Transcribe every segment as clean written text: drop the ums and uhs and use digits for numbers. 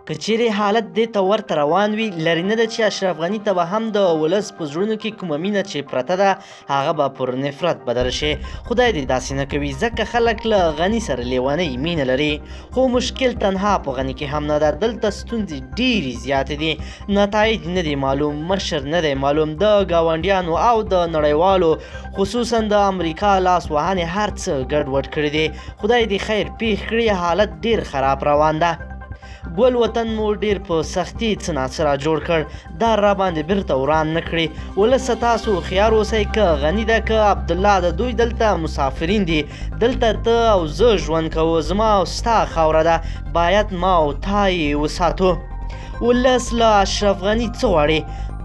که چیرې حالت دې ته ورته روان وي لرې نه ده چې اشرف غني ته به هم د ولس په زړونو کې کومه مینه چې پرته ده هغه به پر نفرت بدله شي. خدای دې داسې نه کوي ځکه خلک له غني سره لیونۍ مینه لري. خو مشکل تنها په غني کې هم نه ده، دلته ستونزې ډېرې زیاتې دي. نتایج نه دی معلوم، مشر نه دی معلوم، د ګاونډیانو او د نړیوالو خصوصا د امریکا لاس وهنې هر څه ګډوډ کړي دي. خدای دې خیر پېښ کړي. حالت ډېر خراب روان ده. ګل وطن مو ډېر په سختي څه ناڅه را جوړ کړ، دا را باندې بیرته وران نه کړي. ولسه تاسو هوښیار اوسئ، که غني ده که عبدالله ده، دوی دلته مسافرین دي. دلته ته او زه ژوند کوو، زما او ستا خاوره ده، باید ما او تا یې وساتو. ولس له اشرف غني څه غواړي؟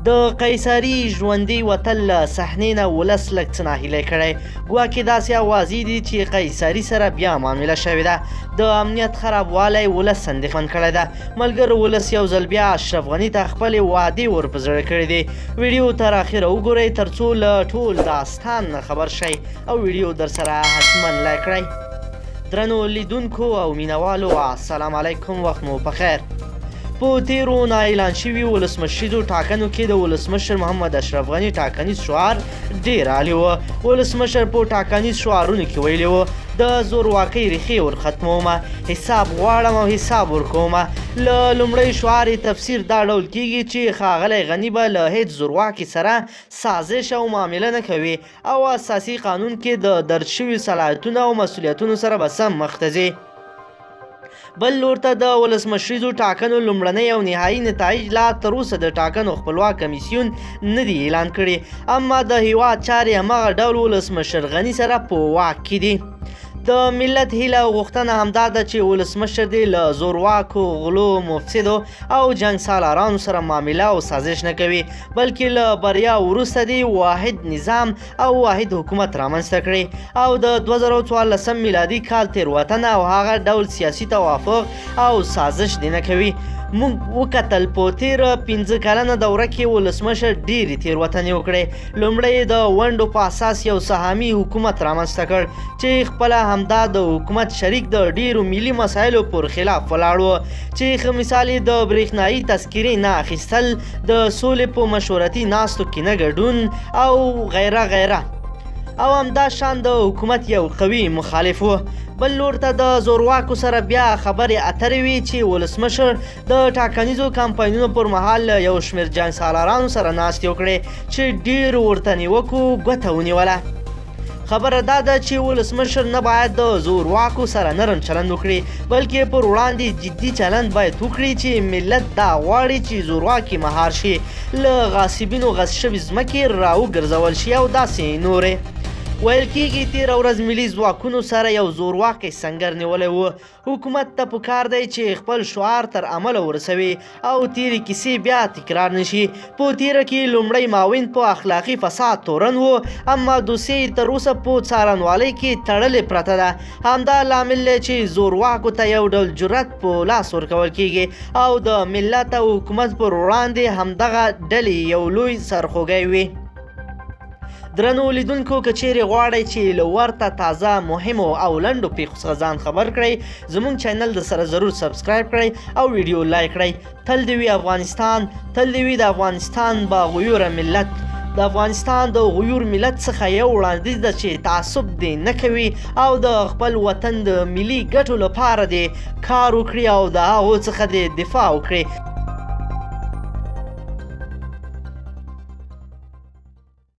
د قیصري ژوندي وتل له صحنې نه ولس لږ څه ناهیلی کړی. ګواکې داسې اوازې دي چې قیصري سره بیا معامله شوې ده. د امنیت خرابوالی ولس اندېښمن کړی ده. ملګرو ولس یو ځل بیا اشرف غني ته خپلې وعدې ور په زړه کړې دي. ویډیو تر اخره وګورئ تر څو له ټول داستان نه خبر شئ او ویډیو در سره حتما لایک کړئ. درنو لیدونکو او مینوالو السلام علیکم، وخت مو پخیر. په تیرو نااعلان شوي ولسمشریزو ټاکنو کې د ولسمشر محمد اشرف غني ټاکنیز شعار ډېر عالي و. ولسمشر په ټاکنیز شعارونو کې ویلي و د زورواکۍ ریښې ورختمومه، حساب غواړم او حساب ورکومه. له لومړی شعار تفسیر دا ډول کیږي چې ښاغلی غني به له هیڅ زورواکي سره سازش او معامله نه کوي او اساسي قانون کې د درج شوي صلاحیتونو او مسؤلیتونو سره به سم مخ ته ځي. بل لور ته د ولسمشریزو ټاکنو لومړنۍ او نهایي نتایج لا تر اوسه د ټاکنو خپلواک کمیسیون نه دي اعلان کړي، اما د هیواد چارې هماغه ډول ولسمشر غني سره په واک کې دي. د ملت هیله او غوښتنه همدا ده چې ولسمشر دې له زورواکو، غلو، مفسدو او جنګ سالارانو سره معامله او سازش نه کوي، بلکې له بریا وروسته دې واحد نظام او واحد حکومت رامنځته کړي او د 2014 میلادي کال تېروتنه او هغه ډول سیاسي توافق او سازش دې نه کوي. موږ وکتل په تېره 15 کلنه دوره کې ولسمشر ډېرې تېروتنې وکړې. لومړی د ونډو په اساس یو سهامي حکومت رامنځته کړ چې خپله همدا د حکومت شریک د ډېرو ملي مسایلو پر خلاف ولاړ و، چې ښه مثال یې د برېښنایي تذکرې نه اخیستل، د سولې په مشورتي ناستو کې نه ګډون او غیره غیره، او همدا شان د حکومت یو قوي مخالف و. بل لور ته د زورواکو سره بیا خبرې اترې وي چې ولسمشر د ټاکنیزو کمپاینونو پر مهال یو شمېر جنګ سالارانو سره ناستې وکړې چې ډېرو ورته نیوکو ګوته ونیوله. خبره دا ده چې ولسمشر نه باید د زورواکو سره نرم چلند وکړي، بلکې پر وړاندې جدي چلند باید وکړي چې ملت دا غواړي چې زورواکي مهار شي، له غاصبینو غصب شوي ځمکې راوګرځول شي او داسې نورې. ویل کېږي تېره ورځ ملي ځواکونو سره یو زورواکی سنګر نیولی و. حکومت ته پکار دی چې خپل شعار تر عمله ورسوي او تېرې کیسې بیا تکرار نشي. په تېره کې لومړی معاون په اخلاقي فساد تورن و، اما دوسیې تر اوسه په څارنوالۍ کې تړلې پرته ده. همدا لامل دی چې زورواکو ته یو ډول جرأت په لاس ورکول کېږي او د ملت او حکومت پر وړاندې همدغه ډلې یو لوی سرخوږی وي. درنو لیدونکو که چیرې غواړئ چې له ورته تازه مهمو او لنډو پیښو څخه ځان خبر کړئ، زموږ چینل د سره ضرور سبسکرایب کړئ او ویډیو لایک کړئ. تل دې وي افغانستان، تل دې وي د افغانستان با غیوره ملت. د افغانستان د غیور ملت څخه یو وړاندیز ده چې تعصب دې نه کوي او د خپل وطن د ملي ګټو لپاره دې کار وکړي او د هغو څخه دې دفاع وکړي.